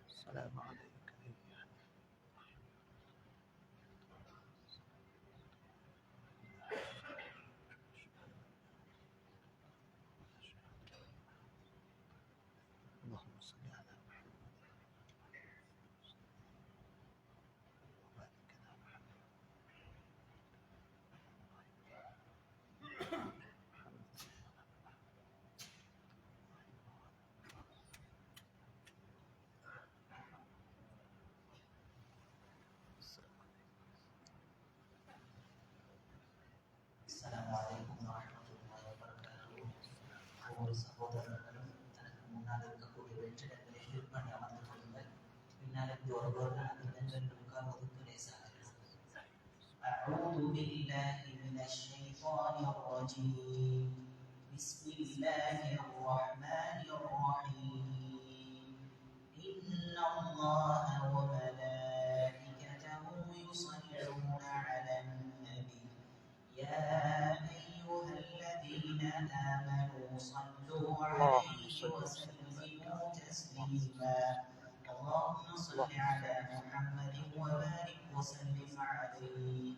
السلام عليك اللهم صل على السلام عليكم ورحمة الله وبركاته. ஒவ்வொரு சகோதரர்களும் தனக்கு முன்னால் இருக்கக்கூடிய வெற்றிடங்களை ஃபில் பண்ணி அமர்ந்து கொள்ளுங்கள். பின்னால் இப்படி ஒருவர்கள் அந்த இடங்களில் உட்கார்வதற்கு லேசாக இருக்கும். أعوذ بالله من الشيطان الرجيم. بسم الله الرحمن الرحيم. إن الله وملائكته يصلون على النبي يا أيها الذين آمنوا صلوا عليه وسلموا تسليما. اللهم صل على محمد وبارك وسلم عليه.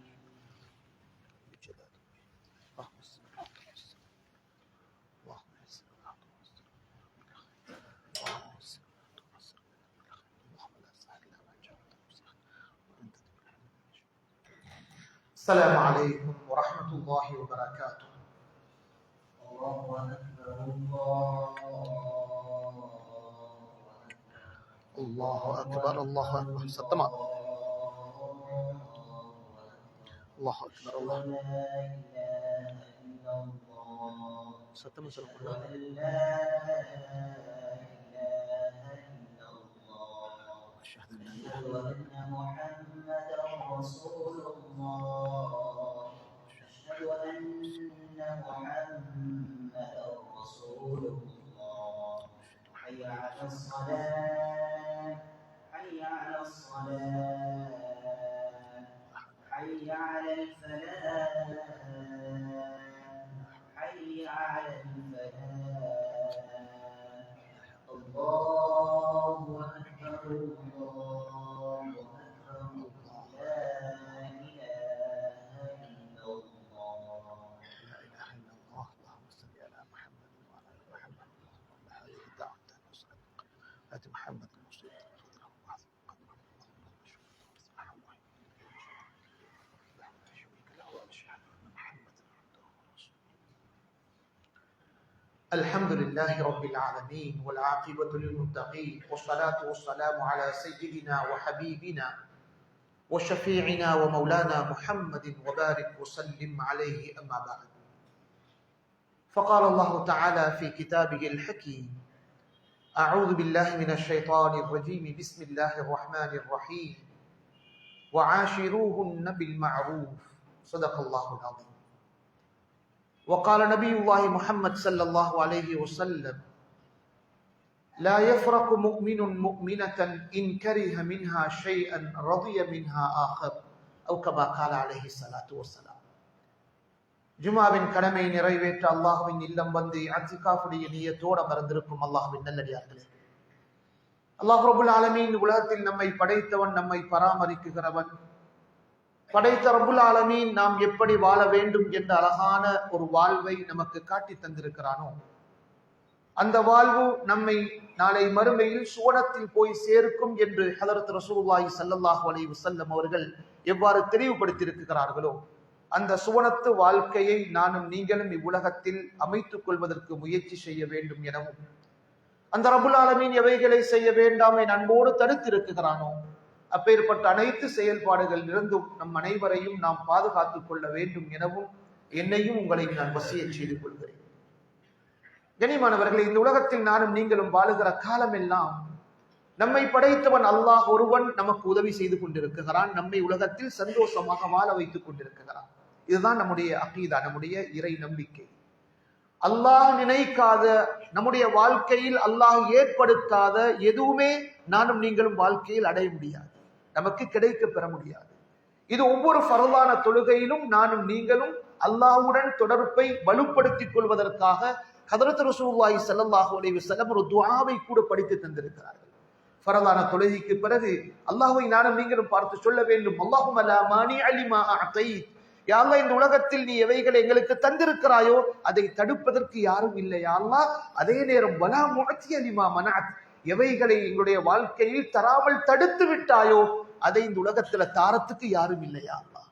السلام عليكم ورحمة الله وبركاته. الله أكبر الله أكبر الله أكبر ستما الله أكبر الله ستما سلام أشهد أن محمدا رسول الله. أشهد أن محمدا رسول الله. حي على الصلاة حي على الصلاة حي على الفلاح حي على الفلاح. الله أكبر الله أكبر لا إله إلا الله. لا إله إلا الله. اللهم صل على محمد وعلى آل محمد وعلى هذه الدعوة المسلمة آت محمد المسلم الحمد لله رب العالمين والعاقبة للمتقين والصلاة والسلام على سيدنا وحبيبنا وشفيعنا ومولانا محمد وبارك وسلم عليه أما بعد. فقال الله تعالى في كتابه الحكيم: أعوذ بالله من الشيطان الرجيم بسم الله الرحمن الرحيم وعاشروهن بالمعروف صدق الله العظيم. وقال نبي الله محمد صلى الله عليه وسلم: لا يفرق مؤمن مؤمنة إن كره منها شيئا رضي منها آخر أو كما قال عليه الصلاة والسلام. ஜுமாவின் கடமை நிறைவேற்ற அல்லாஹ்வின் இல்லம் வந்து இஅ்திகாஃபுடைய நியத்தோடு அமர்ந்திருக்கும் அல்லாஹ்வின் நல்லடியார்களே, அல்லாஹ் ரப்புல் ஆலமீன் உலகத்தில் நம்மை படைத்தவன், நம்மை பராமரிக்குகிறவன். படைத்த ரப்புல் ஆலமீன் நாம் எப்படி வாழ வேண்டும் என்ற அழகான ஒரு வாழ்வை நமக்கு காட்டி தந்திருக்கிறானோ, அந்த வாழ்வு நம்மை நாளை மறுமையில் சுவனத்தில் போய் சேர்க்கும் என்று ஹதரத் ரசூலுல்லாஹி ஸல்லல்லாஹு அலைஹி வஸல்லம் அவர்கள் எவ்வாறு தெளிவுபடுத்தியிருக்கிறார்களோ, அந்த சுவனத்து வாழ்க்கையை நானும் நீங்களும் இவ்வுலகத்தில் அமைத்துக் கொள்வதற்கு முயற்சி செய்ய வேண்டும் எனவும், அந்த ரப்புல் ஆலமீன் எவைகளை செய்ய வேண்டாம் என் அன்போடு தடுத்திருக்கிறானோ அப்பேற்பட்ட அனைத்து செயல்பாடுகள் இருந்தும் நம் அனைவரையும் நாம் பாதுகாத்துக் கொள்ள வேண்டும் எனவும் என்னையும் உங்களையும் நான் வசியச் செய்து கொள்கிறேன். கனிமானவர்களே, இந்த உலகத்தில் நானும் நீங்களும் வாழுகிற காலமெல்லாம் நம்மை படைத்தவன் அல்லாஹ் ஒருவன் நமக்கு உதவி செய்து கொண்டிருக்கிறான், நம்மை உலகத்தில் சந்தோஷமாக வாழ வைத்துக் கொண்டிருக்கிறான். இதுதான் நம்முடைய அகீதா, நம்முடைய இறை நம்பிக்கை. அல்லாஹ் நினைக்காத, நம்முடைய வாழ்க்கையில் அல்லாஹ் ஏற்படுத்தாத எதுவுமே நானும் நீங்களும் வாழ்க்கையில் அடைய முடியாது, நமக்கு கிடைக்க பெற முடியாது. இது ஒவ்வொரு ஃபர்லான தொழுகையிலும் நானும் நீங்களும் அல்லாஹ்வுடன் தொடர்பை வலுப்படுத்திக் கொள்வதற்காக ஹதரத் ரசூலுல்லாஹி ஸல்லல்லாஹு அலைஹி வஸல்லம் ஒரு துஆவை கூட படித்து தந்திருக்கிறார்கள். ஃபரலான தொழுகைக்கு பிறகு அல்லாஹ்வை நானும் நீங்களும் பார்த்து சொல்ல வேண்டும், அல்லாஹும்ம லா மானிஅ லிமா அஅதைத், யா அல்லாஹ் இந்த உலகத்தில் நீ எவைகளை எங்களுக்கு தந்திருக்கிறாயோ அதை தடுப்பதற்கு யாரும் இல்லை யா அல்லாஹ். அதே நேரம் வலா முஅத்திய லிமா மனஅத், எவைகளை எங்களுடைய வாழ்க்கையில் தராமல் தடுத்து விட்டாயோ அதை இந்த உலகத்துல தாரத்துக்கு யாரும் இல்லையா அல்லாஹ்.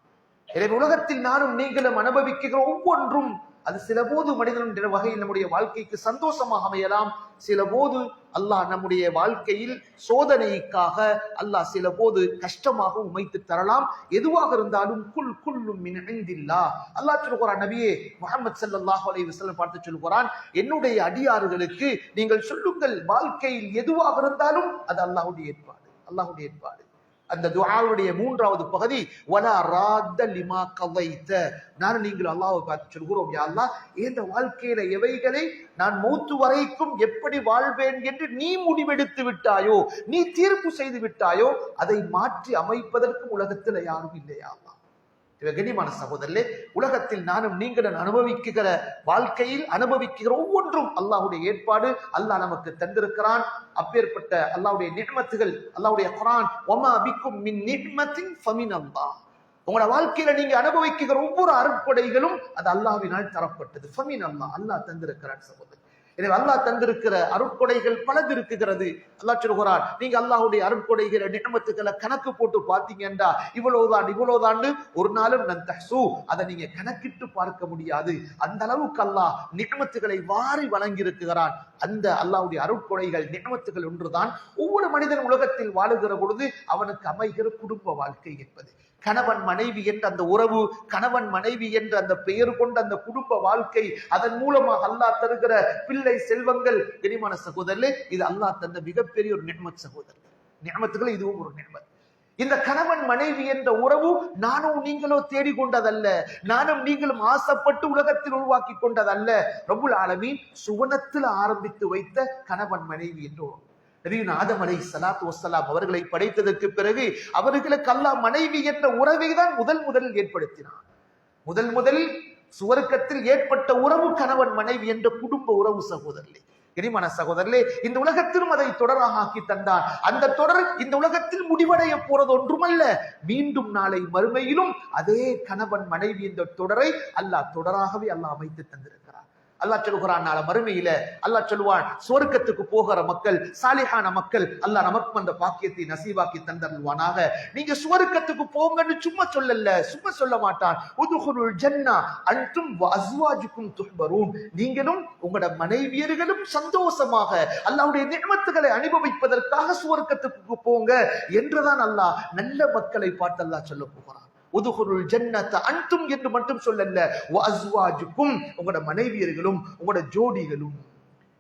எனவே உலகத்தில் நானும் நீங்களும் அனுபவிக்கிற ஒவ்வொன்றும் அது சில போது மனிதனுடைய வகையில் நம்முடைய வாழ்க்கைக்கு சந்தோஷமாக அமையலாம், சில போது அல்லாஹ் நம்முடைய வாழ்க்கையில் சோதனைக்காக அல்லாஹ் சில போது கஷ்டமாக உமைத்து தரலாம். எதுவாக இருந்தாலும் குல் குல்லும் மின் இந்தில்லாஹ். அல்லாஹ் சொல்கிறான், நபியே முஹம்மது ஸல்லல்லாஹு அலைஹி வஸல்லம் பார்த்து சொல்கிறான், என்னுடைய அடியார்களுக்கு நீங்கள் சொல்லுங்கள், வாழ்க்கையில் எதுவாக இருந்தாலும் அது அல்லாஹ்வுடைய ஏற்பாடு, அல்லாஹ்வுடைய ஏற்பாடு. அந்த துஆவுடைய மூன்றாவது பகுதி வலா ராத்த லிமா கதைத்த. நான் நீங்கள் அல்லாஹ்வை பார்த்து சொல்கிறோம், யா அல்லாஹ் இந்த வாழ்க்கையில எவைகளை நான் மௌத்து வரைக்கும் எப்படி வாழ்வேன் என்று நீ முடிவெடுத்து விட்டாயோ, நீ தீர்ப்பு செய்து விட்டாயோ அதை மாற்றி அமைப்பதற்கு உலகத்தில் யாரும் இல்லையா அல்லாஹ். கண்ணியமான சகோதரர்களே, உலகத்தில் நானும் நீங்களும் அனுபவிக்கிற வாழ்க்கையில் அனுபவிக்கிற ஒவ்வொன்றும் அல்லாஹ்வுடைய ஏற்பாடு, அல்லாஹ் நமக்கு தந்திருக்கிறான். அப்பேற்பட்ட அல்லாஹ்வுடைய நிஅமத்துகள், அல்லாஹ்வுடைய குர்ஆன், வமா பிக்கும் மின் நிஅமத்தின் ஃபமினல்லாஹ். உங்களோட வாழ்க்கையில நீங்க அனுபவிக்கிற ஒவ்வொரு அருட்கொடைகளும் அது அல்லாஹ்வினால் தரப்பட்டது. ஃபமினல்லாஹ், அல்லாஹ் தந்திருக்கிறான் சகோதரர். எனவே அல்லாஹ் தந்திருக்கிற அருட்கொடைகள் பலது இருக்குகிறது. அல்லாஹ் சொல்கிறான், நீங்க அல்லாஹ்வுடைய அருட்கொடைகிற நிஅமத்துக்களை கணக்கு போட்டு பார்த்தீங்கன்னா இவ்வளவுதான் ஒரு நாளும் நன்தஹ்சு, அதை நீங்க கணக்கிட்டு பார்க்க முடியாது. அந்த அளவுக்கு அல்லாஹ் நிஅமத்துகளை வாரி வழங்கி இருக்கிறான். அந்த அல்லாஹ்வுடைய அருட்கொடைகள் நிஅமத்துகள் ஒன்றுதான் ஒவ்வொரு மனிதன் உலகத்தில் வாழுகிற பொழுது அவனுக்கு அமைகிற குடும்ப வாழ்க்கை என்பது. கணவன் மனைவி என்ற அந்த உறவு, கணவன் மனைவி என்ற அந்த பெயர் கொண்ட அந்த குடும்ப வாழ்க்கை, அதன் மூலமாக அல்லாஹ் தருகிற பிள்ளை செல்வங்கள், கனிமான சகோதரர்களே, இது அல்லாஹ் தந்த மிகப்பெரிய ஒரு நிஅமத் சகோதரர்கள். நிஅமத்துகள் இதுவும் ஒரு நிஅமத். இந்த கணவன் மனைவி என்ற உறவு நானும் நீங்களோ தேடிக்கொண்டதல்ல, நானும் நீங்களும் ஆசைப்பட்டு உலகத்தில் உருவாக்கி கொண்டதல்ல. ரப்புல் ஆலமீன் சுவனத்தில் ஆரம்பித்து வைத்த கணவன் மனைவி என்ற உறவு. நபியுனா ஆதம் அலைஹிஸ்ஸலாத்து வஸ்ஸலாம் அவர்களை படைத்ததற்கு பிறகு அவர்களுக்கு அல்லாஹ் மனைவி என்ற உறவை தான் முதலில் ஏற்படுத்தினார். முதலில் சுவர்க்கத்தில் ஏற்பட்ட உறவு கணவன் மனைவி என்ற குடும்ப உறவு சகோதரர்களே. கனிமான சகோதரர்களே, இந்த உலகத்திலும் அதை தொடராக ஆக்கி தந்தான். அந்த தொடர் இந்த உலகத்தில் முடிவடைய போறது ஒன்றுமல்ல, மீண்டும் நாளை மறுமையிலும் அதே கணவன் மனைவி என்ற தொடரை அல்லாஹ் தொடராகவே அல்லாஹ் அமைத்து தந்திருக்கிறார். அல்லாஹ் சொல்கிறான், நாளை மறுமையில அல்லாஹ் சொல்லுவான், சுவர்க்கத்துக்கு போகிற மக்கள், சாலிஹான மக்கள், அல்லாஹ் நமக்கு அந்த பாக்கியத்தை நசீவாக்கி தந்தருவானாக. நீங்க சுவர்க்கத்துக்கு போங்கன்னு சும்மா சொல்லல, சும்மா சொல்ல மாட்டான். உதுகுலுல் ஜன்னா அன்தும் வ அஸ்வாஜுக்கும் துஹ்பரூன், நீங்களும் உங்களோட மனைவியர்களும் சந்தோஷமாக அல்லாஹ்வுடைய நிஅமத்துகளை அனுபவிப்பதற்காக சுவர்க்கத்துக்கு போங்க என்றுதான் அல்லாஹ் நல்ல மக்களை பார்த்து அல்லாஹ் சொல்ல போகிறான். உதுகுலுல் ஜன்னத அன்தும் என்று மட்டும் சொல்லல, வ அஸ்வாஜுக்கும், உங்களோட மனைவியர்களும் உங்களோட ஜோடிகளும்.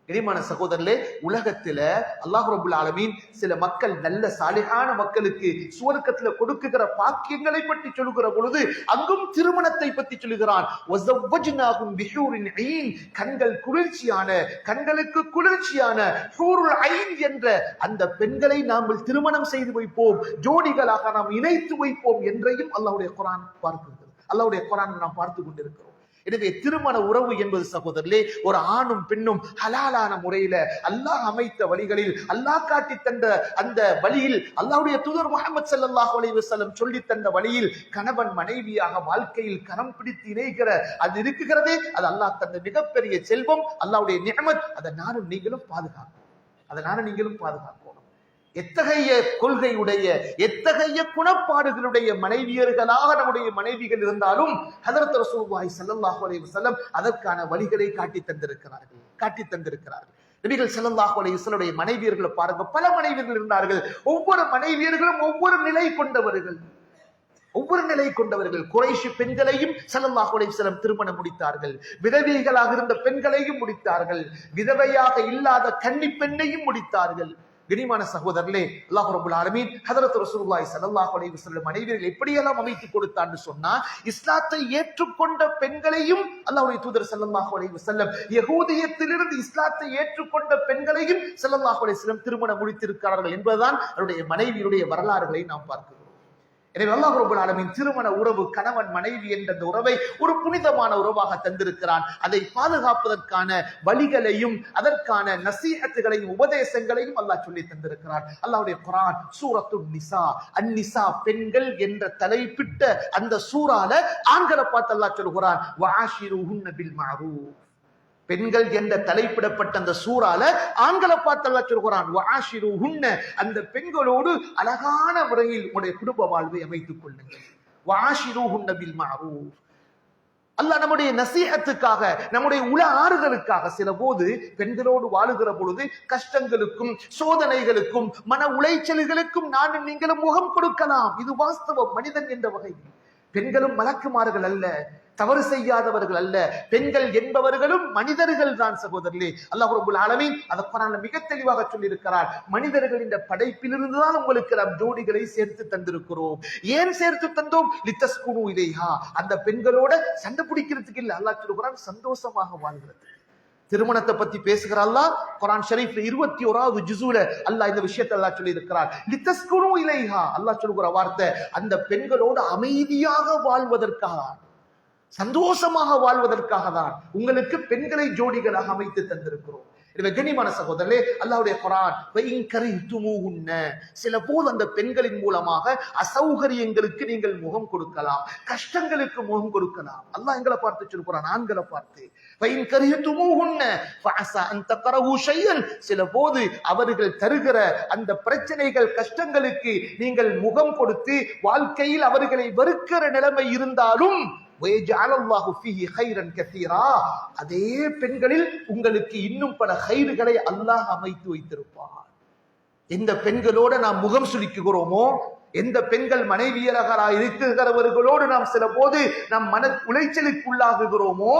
கனிமான சகோதரர்களே, உலகத்துல அல்லாஹ் ரப்பல் ஆலமீன் சில மக்கள், நல்ல சாலிஹான மக்களுக்கு சுவர்க்கத்துல கொடுக்குகிற பாக்கியங்களை பற்றி சொல்லுகிற பொழுது அங்கும் திருமணத்தை பற்றி சொல்லுகிறான். வஸவ்வஜ்னாஹும் பிஹூரின் ஐன், கண்கள் குளிர்ச்சியான, கண்களுக்கு குளிர்ச்சியான ஹூருல் ஐன் என்ற அந்த பெண்களை நாம் திருமணம் செய்து வைப்போம், ஜோடிகளாக நாம் இணைத்து வைப்போம் என்றையும் அல்லாஹ்வுடைய குர்ஆன் பார்க்கிறது. அல்லாஹ்வுடைய குர்ஆன் நாம் பார்த்து கொண்டிருக்கிறோம். எனவே திருமண உறவு என்பது சகோதரர்களே, ஒரு ஆணும் பெண்ணும் ஹலாலான முறையில அல்லாஹ் அமைத்த வழிகளில், அல்லாஹ் காட்டி தந்த அந்த வழியில், அல்லாஹ்வுடைய தூதர் முஹம்மது ஸல்லல்லாஹு அலைஹி வஸல்லம் சொல்லி தந்த வழியில் கணவன் மனைவியாக வாழ்க்கையில் கரம் பிடித்து இணைகிற அது இருக்குகிறதே, அது அல்லாஹ் தந்த மிகப்பெரிய செல்வம், அல்லாஹ்வுடைய நிஅமத். அதை நானும் நீங்களும் பாதுகாப்போம். எத்தகைய கொள்கையுடைய, எத்தகைய குணப்பாடுகளுடைய மனைவியர்களாக நம்முடைய மனைவிகள் இருந்தாலும் ஹஜ்ரத் ரசூலுல்லாஹி ஸல்லல்லாஹு அலைஹி வஸல்லம் அதற்கான வழிகளை காட்டி தந்திருக்கிறார்கள். நபிகள் ஸல்லல்லாஹு அலைஹி வஸல்லம் மனைவியர்களை பாருங்க, பல மனைவியர்கள் இருந்தார்கள். ஒவ்வொரு மனைவியர்களும் ஒவ்வொரு நிலை கொண்டவர்கள். குறைஷி பெண்களையும் ஸல்லல்லாஹு அலைஹி வஸல்லம் திருமணம் முடித்தார்கள். விதவைகளாக இருந்த பெண்களையும் முடித்தார்கள். விதவையாக இல்லாத கன்னி பெண்ணையும் முடித்தார்கள். கனிமான சகோதரர்களே, அல்லாஹ் ரப்பல் ஆலமீன் ஹஜ்ரத் ரசூலுல்லாஹி ஸல்லல்லாஹு அலைஹி வஸல்லம் மனைவியர்கள் எப்படியெல்லாம் அமைத்து கொடுத்தான்னு சொன்னா, இஸ்லாத்தை ஏற்றுக்கொண்ட பெண்களையும் அல்லாஹ்வுடைய தூதர் ஸல்லல்லாஹு அலைஹி வஸல்லம், யகூதியத்திலிருந்து இஸ்லாத்தை ஏற்றுக்கொண்ட பெண்களையும் ஸல்லல்லாஹு அலைஹி வஸல்லம் திருமணம் முடித்திருக்கிறார்கள் என்பதுதான் அவருடைய மனைவியுடைய வரலாறுகளை நாம் பார்க்கிறோம். எனவே அல்லாஹ் ரப்பல் ஆலமீன் திருமண உறவு, கணவன் மனைவி என்ற அந்த உறவை ஒரு புனிதமான உறவாக தந்திருக்கிறான். அதை பாதுகாப்பதற்கான வழிகளையும் அதற்கான நசீஹத்துகளையும் உபதேசங்களையும் அல்லாஹ் சொல்லி தந்திருக்கிறான். அல்லாஹ்வுடைய குர்ஆன் சூரத்துன் நிசா, அந்நிசா பெண்கள் என்ற தலைப்பிட்ட அந்த சூறால ஆண்களை பார்த்து அல்லாஹ் சொல்கிறான் வஆஷிருஹுன்ன பில் மஅரூஃப். பெண்கள் என்ற தலைப்பிடப்பட்ட அந்த சூறால ஆண்களை பார்த்து அல்லாஹ் சொல்கிறான் வஆஷிருஹுன்ன, அந்த பெண்களோடு அழகான முறையில் உங்களுடைய குடும்ப வாழ்வை அமைத்துக் கொள்ளுங்கள். வஆஷிருஹுன்ன பில் மஅரூஃப். அல்லாஹ் நம்முடைய நசீஹத்துக்காக, நம்முடைய உள ஆறுதலுக்காக சில போது பெண்களோடு வாழுகிற பொழுது கஷ்டங்களுக்கும் சோதனைகளுக்கும் மன உளைச்சல்களுக்கும் நானும் நீங்களும் முகம் கொடுக்கலாம். இது வாஸ்தவம். மனிதன் என்ற வகையில் பெண்களும் மலக்குமார்கள் அல்ல, தவறு செய்யாதவர்கள் அல்ல. பெண்கள் என்பவர்களும் மனிதர்கள் தான் சகோதரர்களே. அல்லாஹ் ரப்பல் ஆலமீன் அதை குர்ஆன்ல மிக தெளிவாக சொல்லி இருக்கிறார். மனிதர்கள் இந்த படைப்பிலிருந்து தான் உங்களுக்கு நாம் ஜோடிகளை சேர்த்து தந்திருக்கிறோம். ஏன் சேர்த்து தந்தோம்? லித்தஸ்குனு இலைஹா, அந்த பெண்களோட சண்டை பிடிக்கிறதுக்கு இல்ல. அல்லாஹ் சொல்கிறான் சந்தோஷமாக வாழ்கிறது. திருமணத்தை பத்தி பேசுகிற அல்லாஹ் குர்ஆன் ஷரீஃப்ல 21வது ஜுஸூல அல்லாஹ் இந்த விஷயத்தை அல்லாஹ் சொல்லி இருக்கிறார். லித்தஸ்குனு இலைஹா, அல்லாஹ் சொல்கிற வார்த்தை அந்த பெண்களோடு அமைதியாக வாழ்வதற்காக, சந்தோஷமாக வாழ்வதற்காக தான் உங்களுக்கு பெண்களை ஜோடிகளாக அமைத்து தந்திருக்கிறோம். எனவே கண்ணியமான சகோதரர்களே, அல்லாஹ்வுடைய குர்ஆன் வஇன் கரிஹ்துமூஹுன்ன, சில போது அந்த பெண்களின் மூலமாக அசௌகரியங்களுக்கு நீங்கள் முகம் கொடுக்கலாம், கஷ்டங்களுக்கு முகம் கொடுக்கலாம். அல்லாஹ் எங்களை பார்த்து சொல்கிறான், ஆண்களை பார்த்து வஇன் கரிஹ்துமூஹுன்ன ஃபஅஸா அன் தக்ரஹு ஷைஅன், சில போது அவர்கள் தருகிற அந்த பிரச்சனைகள் கஷ்டங்களுக்கு நீங்கள் முகம் கொடுத்து வாழ்க்கையில் அவர்களை வெறுக்கிற நிலைமை இருந்தாலும் அதே பெண்களில் உங்களுக்கு இன்னும் பல கைதுகளை அல்லாஹ் அமைத்து வைத்திருப்பார். எந்த பெண்களோட நாம் முகம் சுளிக்குகிறோமோ, எந்த பெண்கள் மனைவியராக இருக்கிறவர்களோடு நாம் சில போது நம் மன உளைச்சலுக்கு உள்ளாகுகிறோமோ,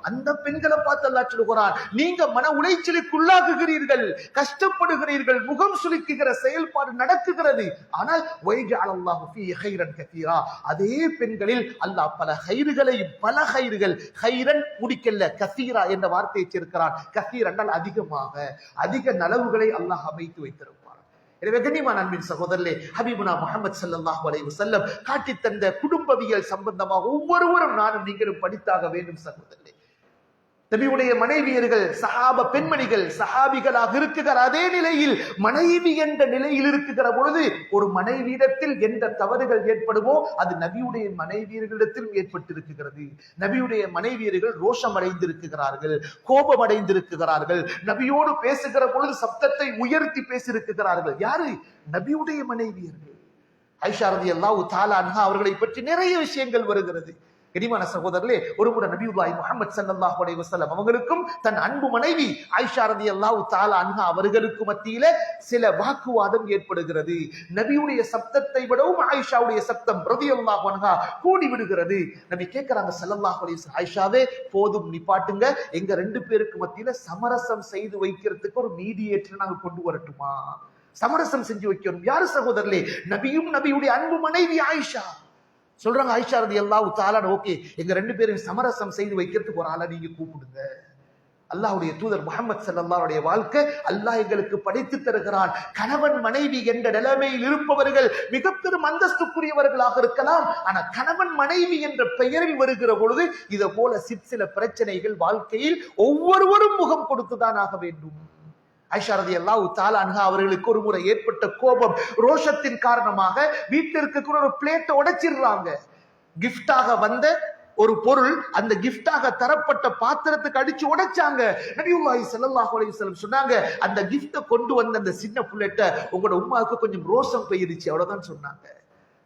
அந்த பெண்களை பார்த்து அல்லாஹ் சொல்கிறான், நீங்க மன உளைச்சலுக்கு உள்ளாகுகிறீர்கள், கஷ்டப்படுகிறீர்கள், முகம் சுளிக்குகிற செயல்பாடு நடக்குகிறது. ஆனால் அதே பெண்களில் அல்லாஹ் பல ஹைறுகளையும், பல ஹைறுகள், ஹைரன் முடிக்கல கசீரா என்ற வார்த்தையை சேர்க்கிறான். கசீர் என்றால் அதிகமாக, அதிக நலவுகளை அல்லாஹ் அமைத்து வைத்திருப்பார். எனவே கண்ணியமான அன்பின் சகோதரர்களே, ஹபீபுனா முஹம்மது ஸல்லல்லாஹு அலைஹி வஸல்லம் காட்டி தந்த குடும்பவியல் சம்பந்தமாக ஒவ்வொருவரும் நானும் நீங்களும் படித்தாக வேண்டும் சகோதரர்களே. நபியுடைய மனைவியர்கள் சஹாபா பெண்மணிகள் சஹாபிகளாக இருக்கிற அதே நிலையில் மனைவி என்ற நிலையில் இருக்கிற பொழுது ஒரு மனைவியிடத்தில் எந்த தவறுகள் ஏற்படுமோ அது நபியுடைய மனைவியர்களிடத்திலும் ஏற்பட்டிருக்கிறது. நபியுடைய மனைவியர்கள் ரோஷம் அடைந்திருக்கிறார்கள், கோபம் அடைந்திருக்கிறார்கள். நபியோடு பேசுகிற பொழுது சப்தத்தை உயர்த்தி பேசியிருக்கிறார்கள். யாரு? நபியுடைய மனைவியர்கள். ஆயிஷா ரலியல்லாஹு தஆலா அன்ஹா அவர்களை பற்றி நிறைய விஷயங்கள் வருகிறது. கனிமான சகோதரர்களே, ஒருமுறை நபியுல்லாஹி முஹம்மது ஸல்லல்லாஹு அலைஹி வஸல்லம் அவங்களுக்கும் தன் அன்பு மனைவி ஆயிஷா ரலியல்லாஹு தஆலா அன்ஹா அவர்களுக்கு மத்தியில சில வாக்குவாதம் ஏற்படுகிறது. நபியுடைய சப்தத்தை விடவும் ஆயிஷாவுடைய சப்தம் ரலியல்லாஹு அன்ஹா கூடி விடுகிறது. நபி கேட்கிறாங்க ஸல்லல்லாஹு அலைஹி வஸல்லம், ஆயிஷாவே போதும் நிப்பாட்டுங்க, எங்க ரெண்டு பேருக்கு மத்தியில சமரசம் செய்து வைக்கிறதுக்கு ஒரு மீடியேட்டர் நாங்க கொண்டு வரட்டுமா? சமரசம் செஞ்சு வைக்கணும். யாரு சகோதரர்களே? நபியும் நபியுடைய அன்பு மனைவி ஆயிஷா. சொல்றாங்க ஆயிஷா ரலியல்லாஹு தஆலா, ஓகே, எங்க ரெண்டு பேரும் சமரசம் செய்து வைக்கிறதுக்கு ஒரு ஆளை நீங்க கூப்பிடுங்க. அல்லாஹ்வுடைய தூதர் முஹம்மது ஸல்லல்லாஹு அலைஹி வாழ்க்கை அல்லாஹ் எங்களுக்கு படித்து தருகிறான். கணவன் மனைவி என்ற நிலைமையில் இருப்பவர்கள் மிக பெரும் அந்தஸ்துக்குரியவர்களாக இருக்கலாம். ஆனா கணவன் மனைவி என்ற பெயரில் வருகிற பொழுது இதை போல சில பிரச்சனைகள் வாழ்க்கையில் ஒவ்வொருவரும் முகம் கொடுத்துதான் ஆக வேண்டும். ஆயிஷா ரலியல்லாஹு தஆலா அன்ஹா அவர்களுக்கு ஒரு முறை ஏற்பட்ட கோபம், ரோஷத்தின் காரணமாக வீட்டிற்கு ஒரு பிளேட்டை உடைச்சிடுறாங்க. கிஃப்டாக வந்த ஒரு பொருள், அந்த கிஃப்டாக தரப்பட்ட பாத்திரத்துக்கு அடிச்சு உடைச்சாங்க. நபியுல்லாஹி ஸல்லல்லாஹு அலைஹி வஸல்லம் சொன்னாங்க, அந்த கிஃப்டை கொண்டு வந்த அந்த சின்ன புல்லட்ட உங்களோட உம்மாவுக்கு கொஞ்சம் ரோஷம் போயிருச்சு, அவ்வளவுதான் சொன்னாங்க.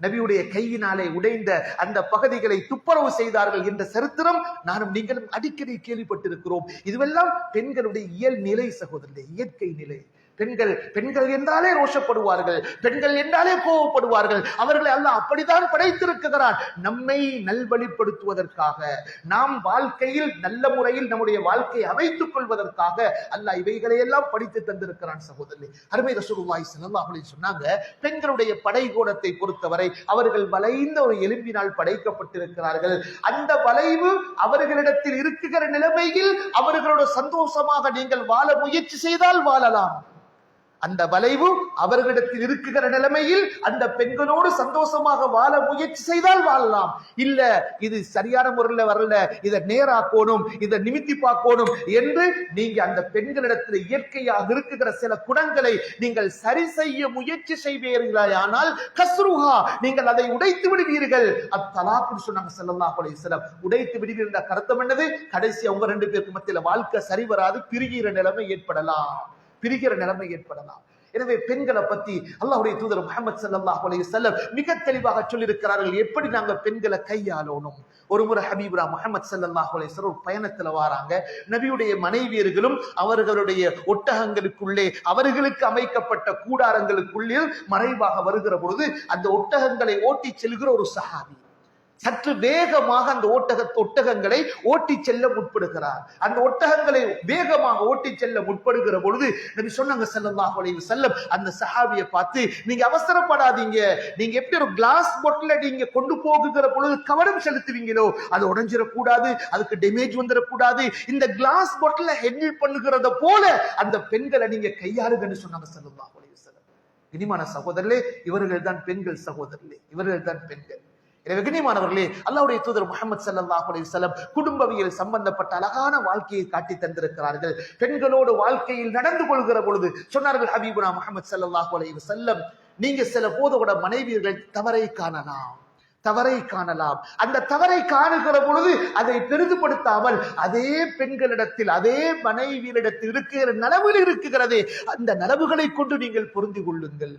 நபியுடைய கையினாலே உடைந்த அந்த பகுதிகளை துப்புரவு செய்தார்கள் என்ற சரித்திரம் நானும் நீங்களும் அடிக்கடி கேள்விப்பட்டிருக்கிறோம். இதுவெல்லாம் பெண்களுடைய இயல் நிலை சகோதரர்களே, இயற்கை நிலை. பெண்கள் என்றாலே ரோஷப்படுவார்கள், பெண்கள் என்றாலே கோபப்படுவார்கள். அவர்களை அல்லாஹ் அப்படித்தான் படைத்திருக்கிறான், நம்மை நல்வழிப்படுத்துவதற்காக, நாம் வாழ்க்கையில் நல்ல முறையில் நம்முடைய வாழ்க்கையை அமைத்துக் கொள்வதற்காக அல்லாஹ் இவைகளை எல்லாம் படித்து தந்திருக்கிறான் சகோதரர்களே. அருமை ரசூலுல்லாஹி ஸல்லல்லாஹு அலைஹி சொன்னாங்க, பெண்களுடைய படைகோணத்தை பொறுத்தவரை அவர்கள் வளைந்த ஒரு எலும்பினால் படைக்கப்பட்டிருக்கிறார்கள். அந்த வளைவு அவர்களிடத்தில் இருக்கிற நிலைமையில் அவர்களோட சந்தோஷமாக நீங்கள் வாழ முயற்சி செய்தால் வாழலாம். அந்த வளைவு அவர்களிடத்தில் இருக்குகிற நிலைமையில் அந்த பெண்களோடு சந்தோஷமாக வாழ முயற்சி செய்தால் வாழலாம். இல்ல இது சரியான முறையில் வரல, இதை நேராக்கணும், இதை நிமித்தி பார்க்கணும் என்று நீங்க அந்த பெண்களிடத்தில் இயற்கையாக இருக்குகிற சில குணங்களை நீங்கள் சரி செய்ய முயற்சி செய்வீர்களானால் கஸ்ருஹா, நீங்கள் அதை உடைத்து விடுவீர்கள். அத்தலாக்கு சொன்னாங்க ஸல்லல்லாஹு அலைஹி வஸல்லம். உடைத்து விடுவீர்கள் கருத்தம் என்னது? கடைசி அவங்க ரெண்டு பேருக்கு மத்தியில வாழ்க்கை சரி வராது, பிரிகிற நிலைமை ஏற்படலாம். எனவே பெண்களை பத்தி அல்லாஹ்வுடைய தூதர் முஹம்மது ஸல்லல்லாஹு அலைஹி வஸல்லம் மிக தெளிவாக சொல்லியிருக்கிறார்கள், எப்படி நாங்க பெண்களை கையாளணும். ஒரு முறை ஹபீபுரா முஹம்மது ஸல்லல்லாஹு அலைஹி வஸல்லம் ஒரு பயணத்துல வாராங்க. நபியுடைய மனைவியர்களும் அவர்களுடைய ஒட்டகங்களுக்குள்ளே அவர்களுக்கு அமைக்கப்பட்ட கூடாரங்களுக்குள்ளே மறைவாக வருகிற பொழுது அந்த ஒட்டகங்களை ஓட்டி செல்கிற ஒரு சஹாபி சற்று வேகமாக அந்த ஒட்டகங்களை ஓட்டி செல்ல முற்படுகிறார். அந்த ஒட்டகங்களை வேகமாக ஓட்டி செல்ல முற்படுகிற பொழுது நபி சொன்னாங்க ஸல்லல்லாஹு அலைஹி வஸல்லம் அந்த சஹாபியை பார்த்து, நீங்க அவசரப்படாதீங்க, நீங்க எப்படி ஒரு கிளாஸ் பாட்டில நீங்க கொண்டு போகுகிற பொழுது கவனம் செலுத்துவீங்களோ அது உடைஞ்சிடக்கூடாது, அதுக்கு டேமேஜ் வந்துடக்கூடாது, இந்த கிளாஸ் பாட்டில ஹேண்டில் பண்ணுகிறத போல அந்த பெண்களை நீங்க கையாளுங்கன்னு சொன்னாங்க ஸல்லல்லாஹு அலைஹி வஸல்லம். இனிமான சகோதரர்களே, இவர்கள் தான் பெண்கள் சகோதரர்களே, இவர்கள் தான் பெண்கள். எனவே கண்ணியமானவர்களே, அல்லாஹ்வுடைய தூதர் முஹம்மது ஸல்லல்லாஹு அலைஹி வஸல்லம் குடும்பவியல் சம்பந்தப்பட்ட அழகான வாழ்க்கையை காட்டி தந்திருக்கிறார்கள். பெண்களோடு வாழ்க்கையில் நடந்து கொள்கிற பொழுது சொன்னார்கள் ஹபீபுனா முஹம்மது ஸல்லல்லாஹு அலைஹி வஸல்லம், நீங்க சில போதோட மனைவியர்கள் தவறை காணலாம். அந்த தவறை காணுகிற பொழுது அதை பெரிதுபடுத்தாமல் அதே பெண்களிடத்தில் அதே மனைவியரிடத்தில் இருக்கிற நலவுகள் இருக்குகிறதே அந்த நலவுகளை கொண்டு நீங்கள் பொருந்தி கொள்ளுங்கள்.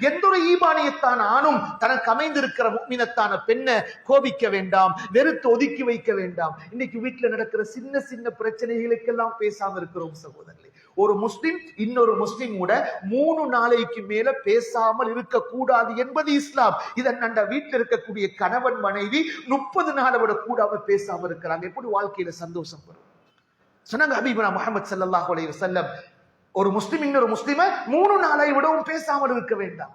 எந்த ஒரு ஈமானியத்தான ஆணும் தனக்கு அமைந்திருக்கிற முஃமினத்தான பெண்ணை கோபிக்க வேண்டாம், வெறுத்து ஒதுக்கி வைக்க வேண்டாம். இன்னைக்கு வீட்டுல நடக்கிற சின்ன சின்ன பிரச்சனைகளுக்கெல்லாம் பேசாம இருக்கிறோம் சகோதரர்களே. ஒரு முஸ்லிம் இன்னொரு முஸ்லிமோட 3 நாளைக்கு மேல பேசாமல் இருக்கக்கூடாது என்பது இஸ்லாம். இதன் அந்த வீட்டில் இருக்கக்கூடிய கணவன் மனைவி 30 நாளை விட கூடாம பேசாம இருக்கிறாங்க. எப்படி வாழ்க்கையில சந்தோஷம் வரும்? சொன்னாங்க ஹபீபுனா முஹம்மது ஸல்லல்லாஹு அலைஹி வஸல்லம், ஒரு முஸ்லிம் இன்னொரு முஸ்லிம 3 நாளை விடவும் பேசாமல் இருக்க வேண்டாம்.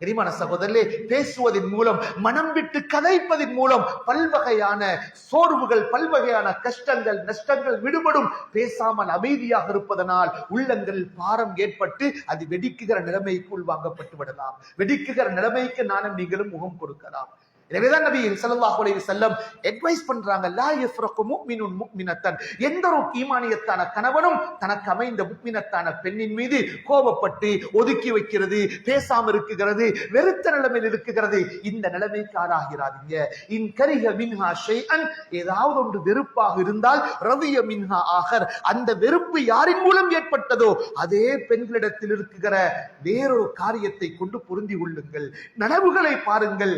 கரிமான சகோதரர்களே, பேசுவதன் மூலம் மனம் விட்டு கதைப்பதன் மூலம் பல்வகையான சோர்வுகள் பல்வகையான கஷ்டங்கள் நஷ்டங்கள் விடுபடும். பேசாமல் அமைதியாக இருப்பதனால் உள்ளங்கள் பாரம் ஏற்பட்டு அது வெடிக்குகிற நிலைமைக்கு உள்வாங்கப்பட்டு விடலாம். வெடிக்குகிற நிலைமைக்கு நானும் நீங்களும் முகம் கொடுக்கலாம். எனவேதான் நபி ஸல்லல்லாஹு அலைஹி வஸல்லம் அட்வைஸ் பண்றாங்க, லா யஃப்ரகு முஃமினுன் முஃமினத்தன், எந்த ஒரு ஈமானியத்தான கணவனும் தனக்கு அமைந்த முஃமினத்தான பெண்ணின் மீது கோபப்பட்டு ஒதுக்கி வைக்கிறது, பேசாம இருக்குகிறது, வெறுத்த நிலைமையில் இருக்குகிறது. இந்த நிலைமைக்கு ஆளாகிறாதீங்க. இன் கரிஹ மின்ஹா ஷைஅன், ஏதாவது ஒன்று வெறுப்பாக இருந்தால் ரதிய மின்ஹா ஆகர், அந்த வெறுப்பு யாரின் மூலம் ஏற்பட்டதோ அதே பெண்களிடத்தில் இருக்குகிற வேறொரு காரியத்தை கொண்டு பொருந்தி கொள்ளுங்கள். நனவுகளை பாருங்கள்,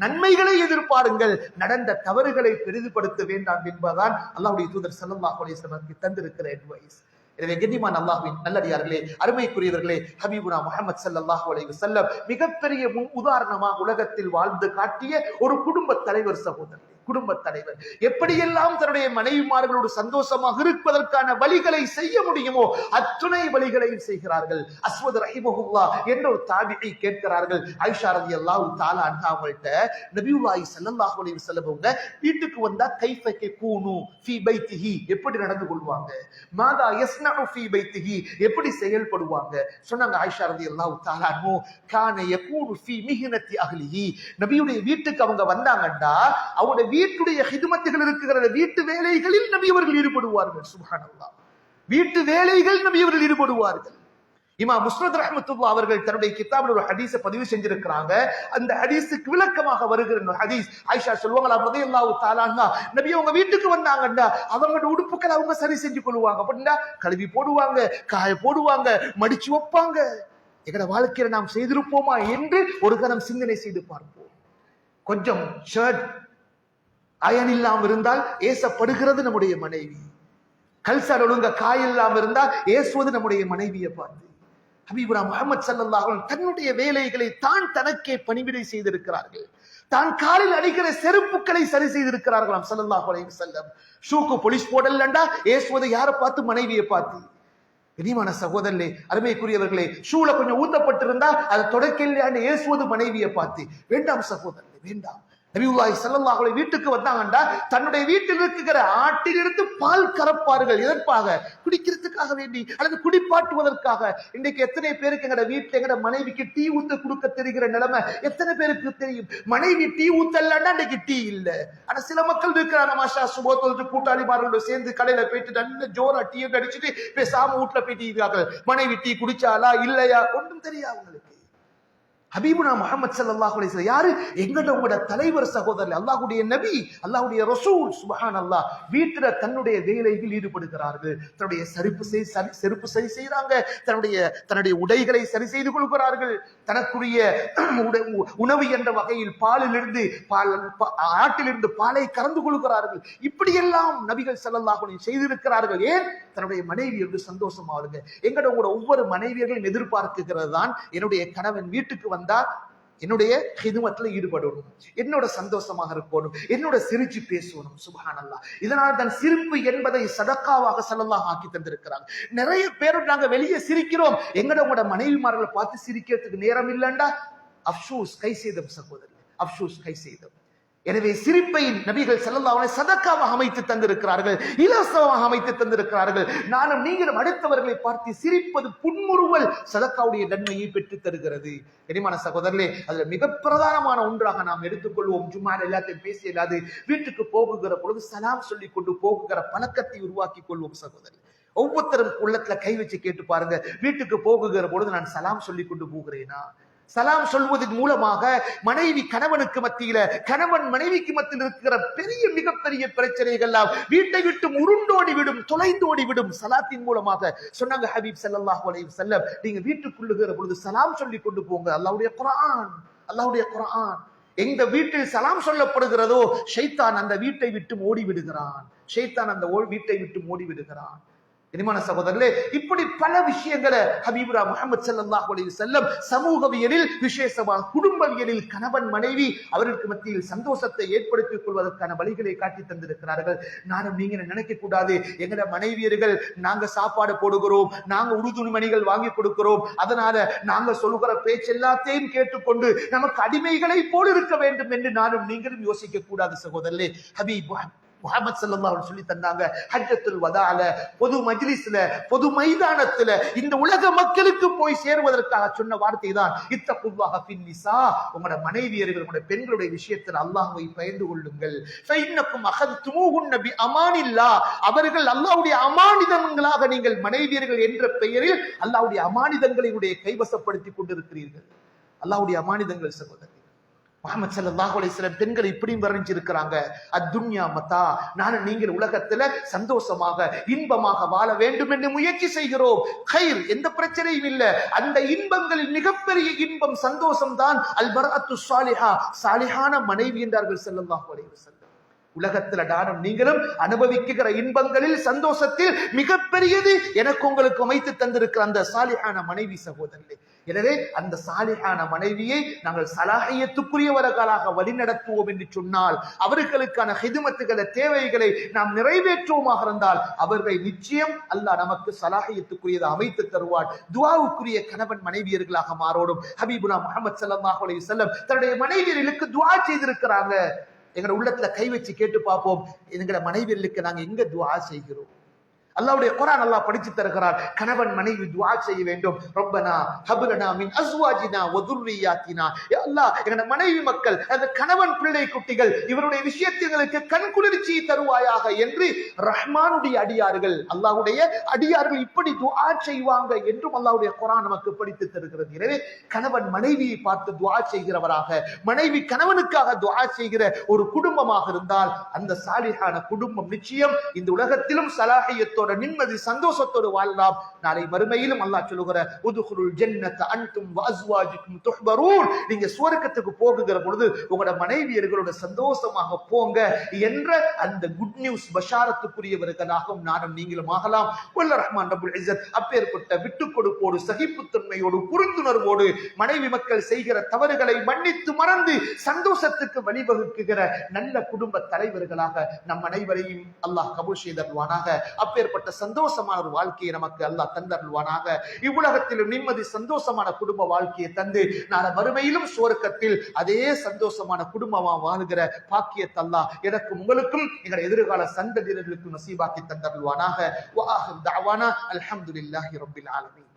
நன்மைகளை எதிர்பாருங்கள், நடந்த தவறுகளை பெரிதுபடுத்த வேண்டாம் என்பதுதான் அல்லாஹ்வுடைய தூதர் ஸல்லல்லாஹு அலைஹி வஸல்லம் தந்திருக்கிற அட்வைஸ். எனவே கண்ணியமான அல்லாஹ்வின் நல்லடியார்களே, அருமைக்குரியவர்களே, ஹபீபுனா முஹம்மது ஸல்லல்லாஹு அலைஹி வஸல்லம் மிகப்பெரிய உதாரணமாக உலகத்தில் வாழ்ந்து காட்டிய ஒரு குடும்ப தலைவர் சகோதரர். குடும்ப தலைவர் எப்படியெல்லாம் தன்னுடைய மனைவிமார்களோடு சந்தோஷமாக இருப்பதற்கான வழிகளை செய்ய முடியுமோ அத்துணை வழிகளையும் செய்கிறார்கள். அஸ்வத் ரஹிமஹுல்லாஹ் என்ற ஒரு தாபிஈ கேட்கிறார்கள், ஆயிஷா ரலியல்லாஹு தஆலா அன்ஹா அவங்கள்ட்ட, நபியுல்லாஹி ஸல்லல்லாஹு அலைஹி வஸல்லம் அவங்க வீட்டுக்கு வந்தா கைஃப யகூனு ஃபீ பைத்திஹி, எப்படி நடந்து கொள்வாங்க, மாதா யஸ்னஉ ஃபீ பைத்திஹி, எப்படி செயல்படுவாங்க. சொன்னாங்க ஆயிஷா ரலியல்லாஹு தஆலா அன்ஹு, கான யகூனு ஃபீ மிஹ்னத்தி அஹ்லிஹி, நபியுடைய வீட்டுக்கு அவங்க வந்தாங்கண்டா அவங்க வீட்டுடைய ஹிதுமத்துகள் இருக்கிற வீட்டு வேலைகளில் நபி அவர்கள் ஈடுபடுவார்கள். சுப்ஹானல்லாஹ், வீட்டு வேலைகள் நபி அவர்கள் ஈடுபடுவார்கள். இமாம் முஸ்னத் ரஹ்மத்துல்லாஹ் அவர்கள் தன்னுடைய கிதாபில் ஒரு ஹதீஸை பதிவு செஞ்சிருக்கிறாங்க. அந்த ஹதீஸுக்கு விளக்கமாக வருகிற ஹதீஸ், ஆயிஷா சொல்லுவாங்க ரலியல்லாஹு தஆலா அன்ஹா, நபி அவங்க வீட்டுக்கு வந்தாங்கண்டா அவங்களோட உடுப்புகளை அவங்க சரி செஞ்சு கொள்வாங்க. அப்படின்னா கழுவி போடுவாங்க, காய போடுவாங்க, மடிச்சு வைப்பாங்க. எங்கட வாழ்க்கையில நாம் செய்திருப்போமா என்று ஒரு கணம் சிந்தனை செய்து பார்ப்போம். கொஞ்சம் ஷர்ட் அயன் இல்லாம இருந்தால் ஏசப்படுகிறது நம்முடைய மனைவி. கல்சர் ஒழுங்க காயில்லாம இருந்தால் ஏசுவது நம்முடைய மனைவியை பார்த்து. ஹபீபுனா முஹம்மது ஸல்லல்லாஹு அலைஹி வஸல்லம் தன்னுடைய வேலைகளை தான் தனக்கே பணிவிடை செய்திருக்கிறார்கள். தான் காலில் அடிக்கிற செருப்புக்களை சரி செய்திருக்கிறார்களாம் ஸல்லல்லாஹு அலைஹி வஸல்லம். ஷூக்கு போலீஸ் போடலண்டா ஏசுவது யாரை பார்த்து? மனைவியை பார்த்து. கனிமான சகோதரர்களே, அருமைக்குரியவர்களே, ஷூல கொஞ்சம் ஊத்தப்பட்டிருந்தா அதை தொடக்கலையான்னு ஏசுவது மனைவியை பார்த்து. வேண்டாம் சகோதரர்களே, வேண்டாம். நபியுல்லாஹி ஸல்லல்லாஹு அலைஹி வீட்டுக்கு வந்தாங்கண்டா தன்னுடைய வீட்டில் இருக்கிற ஆட்டிலிருந்து பால் கறப்பார்கள். எதற்காக? குடிக்கிறதுக்காக வேண்டி, அல்லது குடிப்பாட்டுவதற்காக. இன்றைக்கு எத்தனை பேருக்கு எங்கட வீட்டுல எங்கட மனைவிக்கு டீ ஊத்த கொடுக்க தெரிகிற நிலைமை எத்தனை பேருக்கு தெரியும்? மனைவி டீ ஊத்தலன்னா இன்னைக்கு டீ இல்ல. ஆனா சில மக்கள் இருக்கிறாங்க, மாஷா சுபோத்தொழுது கூட்டாளிமார்களோட சேர்ந்து கடையில போயிட்டு நல்ல ஜோரா டீயை அடிச்சுட்டு பேசாம வீட்டுல போயிட்டு இருக்காங்க. மனைவி டீ குடிச்சாலா இல்லையா ஒன்றும் தெரியாது அவங்களுக்கு. ஹபீபுனா முஹம்மது ஸல்லல்லாஹு அலைஹி வஸல்லம் யாரு? எங்களோட தலைவர் சகோதரர், அல்லாஹ்வுடைய நபி, அல்லாஹ்வுடைய ரசூல். சுப்ஹானல்லாஹ். வீட்டுல தன்னுடைய வேலையில் ஈடுபடுகிறார்கள். தன்னுடைய செருப்பு சரி செய்யறாங்க, தன்னுடைய உடைகளை சரி செய்து கொள்கிறார்கள். தனக்குரிய உணவு என்ற வகையில் ஆட்டிலிருந்து பாலை கறந்து கொள்கிறார்கள். இப்படியெல்லாம் நபிகள் ஸல்லல்லாஹு அலைஹி வஸல்லம் செய்திருக்கிறார்கள். ஏன்? தன்னுடைய மனைவி என்று சந்தோஷமாவுங்க. எங்களோட ஒவ்வொரு மனைவியர்களும் எதிர்பார்க்கிறது தான், என்னுடைய கணவன் வீட்டுக்கு வந்தா என்னுடைய ஹிதுமத்துல ஈடுபடணும், என்னோட சந்தோஷமாக இருக்கணும், என்னோட சிரிச்சு பேசணும். சுப்ஹானல்லாஹ். இதனால் தான் சிரிப்பு என்பதை சதக்காவாக ஸல்லல்லாஹு ஆக்கி தந்திருக்கிறாங்க. நிறைய பேர் நாங்க வெளியே சிரிக்கிறோம், எங்களோட மனைவிமார்களை பார்த்து சிரிக்கிறதுக்கு நேரம் இல்லைண்டா அப்சூஸ் கை செய்தம் சகோதரர், அப்சூஸ் கை செய்தம். எனவே சிரிப்பை நபிகள் ஸல்லல்லாஹு அலைஹி வஸல்லம் சதக்காவாக அமைத்து தந்திருக்கிறார்கள், இலவசமாக அமைத்து தந்திருக்கிறார்கள். நானும் நீங்களும் அடுத்தவர்களை பார்த்து சிரிப்பது புன்முறுவல் சதக்காவுடைய நன்மையை பெற்று தருகிறது. கனிமான சகோதரர்களே, அதுல மிக பிரதானமான ஒன்றாக நாம் எடுத்துக்கொள்வோம். ஜும்மா எல்லாத்தையும் பேசி இல்லாது வீட்டுக்கு போகுகிற பொழுது சலாம் சொல்லி கொண்டு போகுகிற பழக்கத்தை உருவாக்கி கொள்வோம் சகோதரர். ஒவ்வொருத்தரும் உள்ளத்துல கை வச்சு கேட்டு பாருங்க, வீட்டுக்கு போகுகிற பொழுது நான் சலாம் சொல்லி கொண்டு போகிறேனா? சலாம் சொல்வதன் மூலமாக மனைவி கணவனுக்கு மத்தியில, கணவன் மனைவிக்கு மத்தியில் இருக்கிற மிகப்பெரிய பிரச்சனைகள் வீட்டை விட்டு உருண்டோடி விடும், தொலைந்தோடி விடும். சலாத்தின் மூலமாக சொன்னாங்க ஹபீப் ஸல்லல்லாஹு அலைஹி வஸல்லம், நீங்க வீட்டுக்குள்ளுகிற பொழுது சலாம் சொல்லி கொண்டு போங்க. அல்லாஹ்வுடைய குர்ஆன் எங்க வீட்டில் சலாம் சொல்லப்படுகிறதோ ஷைத்தான் அந்த வீட்டை விட்டு ஓடி விடுகிறான். இனிமான சகோதரர்களே, இப்படி பல விஷயங்களை ஹபீபுரா முஹம்மது ஸல்லல்லாஹு அலைஹி வஸல்லம் சமூகவியலில், விசேஷமாக குடும்பவியலில் கணவன் மனைவி அவர்களுக்கு மத்தியில் சந்தோஷத்தை ஏற்படுத்திக் கொள்வதற்கான வழிகளை காட்டி தந்திருக்கிறார்கள். நானும் நீங்க நினைக்க கூடாது, எங்கட மனைவியர்கள் நாங்க சாப்பாடு போடுகிறோம், நாங்க உறுதுணிமணிகள் வாங்கி கொடுக்கிறோம், அதனால நாங்க சொல்லுகிற பேச்சு எல்லாத்தையும் கேட்டுக்கொண்டு நமக்கு அடிமைகளை போல் இருக்க வேண்டும் என்று நானும் நீங்களும் யோசிக்க கூடாது சகோதரர்களே. ஹபீப் முஹம்மது ஸல்லல்லாஹு அலைஹி வஸல்லம் சொல்லி தந்தாங்க, ஹஜ்ஜத்துல் வதால, பொது மஜ்லிஸ்ல, பொது மைதானத்துல இந்த உலக மக்களுக்கு போய் சேருவதற்காக சொன்ன வார்த்தை தான் இத்தகுல்லாஹ ஃபின் நிசா. உங்களோட மனைவியர்கள், உங்களோட பெண்களுடைய விஷயத்தில் அல்லாஹ்வை பயந்து கொள்ளுங்கள். ஃபைன்னக்கும் அகதுமுஹுன்ன பி அமானில்லாஹ். அவர்கள் அல்லாஹ்வுடைய அமானிதங்களாக நீங்கள் மனைவியர்கள் என்ற பெயரில் அல்லாஹ்வுடைய அமானிதங்களை கைவசப்படுத்திக் கொண்டிருக்கிறீர்கள். அல்லாஹ்வுடைய அமானிதங்கள் சகோதரர். முஹம்மது ஸல்லல்லாஹு அலைஹி வஸல்லம் பெண்கள் இப்படியும் வர்ணிச்சிருக்கிறாங்க, அத்துன்யா மதா, நான் நீங்கள் உலகத்துல சந்தோஷமாக இன்பமாக வாழ வேண்டும் என்று முயற்சி செய்கிறோம். கைர், எந்த பிரச்சனையும் இல்லை. அந்த இன்பங்களில் மிகப்பெரிய இன்பம் சந்தோஷம் தான் அல் பர்அத்து ஸாலிஹா, சாலிஹான மனைவி என்றார்கள் ஸல்லல்லாஹு அலைஹி வஸல்லம். உலகத்துல நானும் நீங்களும் அனுபவிக்கிற இன்பங்களில் சந்தோஷத்தில் மிகப்பெரியது எனக்கு உங்களுக்கு அமைத்து தந்திருக்கிற அந்த சாலிஹான மனைவி சகோதரர்களே. எனவே அந்த சாலிஹான மனைவியை நாங்கள் சலாஹியத்துக்குரியவர்களாக வழிநடத்துவோம் என்று சொன்னால், அவர்களுக்கான ஹிதுமத்துகளை, தேவைகளை நாம் நிறைவேற்றுவோமாக இருந்தால் அவர்களை நிச்சயம் அல்லாஹ் நமக்கு சலாஹியத்துக்குரியதை அமைத்து தருவார். துஆவுக்குரிய கணவன் மனைவியர்களாக மாறோடும். ஹபீபுனா முஹம்மது ஸல்லல்லாஹு அலைஹி வஸல்லம் தன்னுடைய மனைவியர்களுக்கு துஆ செய்திருக்கிறாங்க. எங்க உள்ளத்துல கை வச்சு கேட்டு பார்ப்போம், எங்களோட மனைவியர்களுக்கு நாங்க எங்க துஆ செய்கிறோம்? அல்லாஹ்வுடைய குர்ஆன் அல்லாஹ் படிச்சு தருகிறார், கணவன் மனைவி துஆ செய்ய வேண்டும். ரப்பனா ஹப்லனா மின் அஸ்வாஜினா வ துர்ரியாத்தினா. யா அல்லாஹ், எங்க மனைவி மக்கள், அந்த கணவன் பிள்ளை குட்டிகள் இவருடைய விஷயங்களுக்கு கண்குளிர்ச்சி தருவாயாக என்று ரஹ்மானுடைய அடியார்கள், அல்லாஹ்வுடைய அடியார்கள் இப்படி துஆ செய்வாங்க என்றும் அல்லாஹ்வுடைய குர்ஆன் நமக்கு படித்து தருகிறது. எனவே கணவன் மனைவியை பார்த்து துஆ செய்கிறவராக, மனைவி கணவனுக்காக துஆ செய்கிற ஒரு குடும்பமாக இருந்தால் அந்த சாலிஹான குடும்பம் நிச்சயம் இந்த உலகத்திலும் சலாஹியத்தோட நிம்மதி சந்தோஷத்தோடு வாழலாம். நாளை மறுமையிலும் அல்லாஹ் சொல்லுகிற உதுகுலுல் ஜன்னத அன்தும் வ அஸ்வாஜுக்கும் துஹ்பரூன், நீங்க சுவர்க்கத்துக்கு போகுகிற பொழுது உங்களோட மனைவியர்களோட சந்தோஷமாக போங்க என்ற அந்த குட் நியூஸ் பஷாரத்துக்குரியவர்களாகவும் நானும் நீங்களும் ஆகலாம். வல்ல ரஹ்மான் ரப்புல் இஸ்ஸத் அப்பேற்பட்ட விட்டுக் கொடுப்போடு, சகிப்புத்தன்மையோடு, புரிந்துணர்வோடு மனைவி மக்கள் செய்கிற தவறுகளை மன்னித்து மறந்து சந்தோஷத்துக்கு வழிவகுக்குகிற நல்ல குடும்ப தலைவர்களாக நம் அனைவரையும் அல்லாஹ் கபூல் செய்தருவானாக. அப்பேற்பட்ட அப்படிப்பட்ட சந்தோஷமான ஒரு வாழ்க்கையை நமக்கு அல்லாஹ் தந்தருள்வானாக. இவ்வுலகத்திலும் நிம்மதி சந்தோஷமான குடும்ப வாழ்க்கையை தந்து நாளை மறுமையிலும் சுவர்க்கத்தில் அதே சந்தோஷமான குடும்பமா வாழுகிற பாக்கியத்தை அல்லாஹ் எனக்கும் உங்களுக்கும் எங்களுடைய எதிர்கால சந்ததியினர்களுக்கும் நசீபாக்கி தந்தருள்வானாக. வஆஹிரு தஅவானா அல்ஹம்துலில்லாஹி ரப்பில் ஆலமீன்.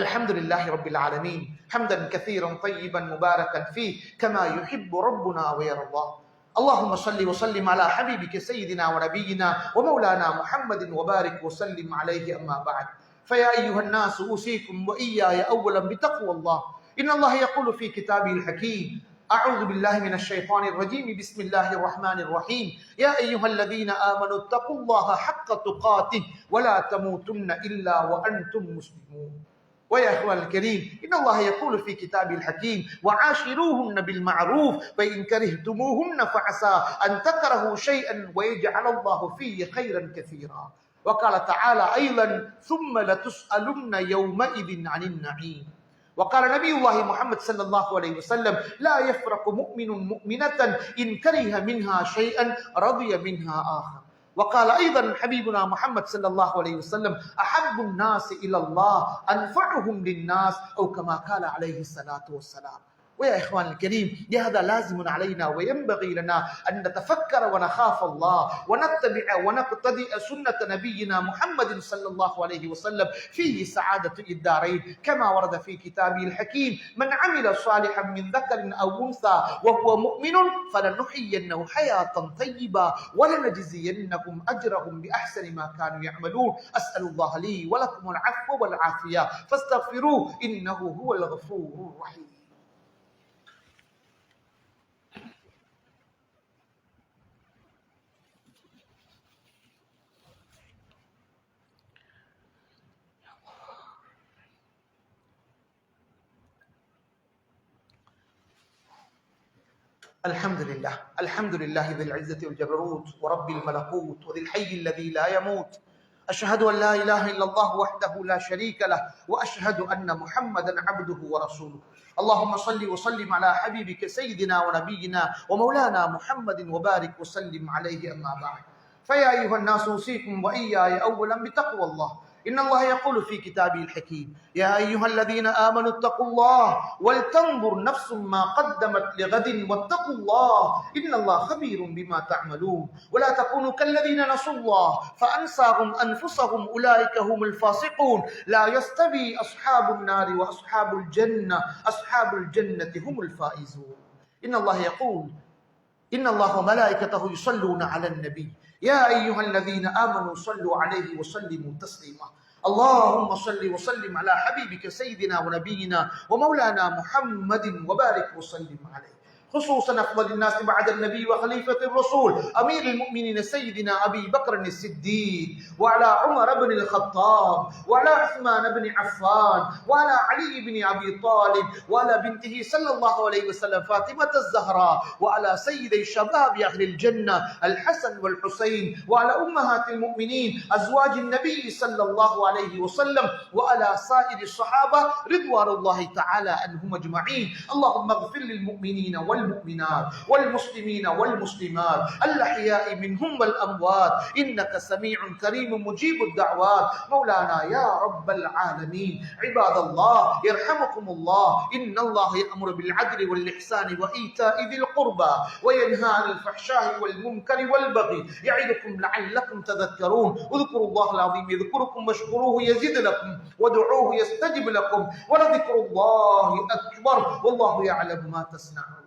الحمد لله رب العالمين حمدا كثيرا طيبا مباركا فيه كما يحب ربنا ويرضى. اللهم صل وسلم على حبيبك سيدنا ونبينا ومولانا محمد وبارك وسلم عليه. أما بعد، فيا أيها الناس أوصيكم وإياي أولا بتقوى الله. إن الله يقول في كتابه الحكيم: أعوذ بالله من الشيطان الرجيم، بسم الله الرحمن الرحيم. يا أيها الذين آمنوا اتقوا الله حق تقاته ولا تموتن إلا وأنتم مسلمون. ويا أخوان الكريم، إن الله يقول في كتابه الحكيم: وعاشروهن بالمعروف فإن كرهتموهن فعسى أن تكرهوا شيئا ويجعل الله فيه خيرا كثيرا. وقال تعالى أيضا: ثم لتسألن يومئذ عن النعيم. وقال نبي الله محمد صلى الله عليه وسلم: لا يفرق مؤمن مؤمنة إن كره منها شيئا رضي منها آخر. وقال أيضا حبيبنا محمد صلى الله عليه وسلم: أحب الناس إلى الله أنفعهم للناس، أو كما قال عليه الصلاة والسلام. ويا إخوان الكريم، لهذا لازم علينا وينبغي لنا أن نتفكر ونخاف الله ونتبع ونقتدي سنة نبينا محمد صلى الله عليه وسلم، فيه سعادة الدارين كما ورد في كتابه الحكيم: من عمل صالحا من ذكر أو أنثى وهو مؤمن فلنحيينه حياة طيبة ولنجزينهم أجرهم بأحسن ما كانوا يعملون. أسأل الله لي ولكم العفو والعافية فاستغفروه إنه هو الغفور الرحيم. الحمد لله، الحمد لله ذي العزة والجبروت ورب الملكوت وذي الحي الذي لا يموت. أشهد أن لا إله إلا الله وحده لا شريك له، وأشهد أن محمدا عبده ورسوله. اللهم صل وسلم على حبيبك سيدنا ونبينا ومولانا محمد وبارك وسلم عليه. أما بعد، فيا أيها الناس أوصيكم وإياي أولا بتقوى الله. إن الله يقول في كتابه الحكيم: يا أيها الذين آمنوا اتقوا الله ولتنظر نفس ما قدمت لغد واتقوا الله إن الله خبير بما تعملون. ولا تكونوا كالذين نسوا الله فأنساهم أنفسهم أولئك هم الفاسقون. لا يستوي أصحاب النار وأصحاب الجنة، أصحاب الجنة هم الفائزون. إن الله يقول: إن الله وملائكته يصلون على النبي يا أيها الذين آمنوا صلوا عليه وسلموا تسليما. اللهم صل وسلم على حبيبك سيدنا ونبينا ومولانا محمد وبارك وسلم عليه. خصوصا أفضل الناس بعد النبي وخليفة الرسول أمير المؤمنين سيدنا أبي بكر الصديق، وعلى عمر بن الخطاب، وعلى عثمان بن عفان، وعلى علي بن أبي طالب، وعلى بنته صلى الله عليه وسلم فاطمة الزهراء، وعلى سيدي شباب أهل الجنة الحسن والحسين، وعلى أمهات المؤمنين أزواج النبي صلى الله عليه وسلم، وعلى سائر الصحابة رضوان الله تعالى عنهم أجمعين. اللهم اغفر للمؤمنين والمؤمنات والمسلمين والمسلمات الأحياء منهم والأموات إنك سميع كريم مجيب الدعوات. مولانا يا رب العالمين. عباد الله يرحمكم الله، إن الله يأمر بالعدل والإحسان وإيتاء ذي القربى وينهى عن الفحشاء والمنكر والبغي يعظكم لعلكم تذكرون. اذكروا الله العظيم يذكركم واشكروه يزد لكم وادعوه يستجب لكم ولذكر الله أكبر والله يعلم ما تصنعون.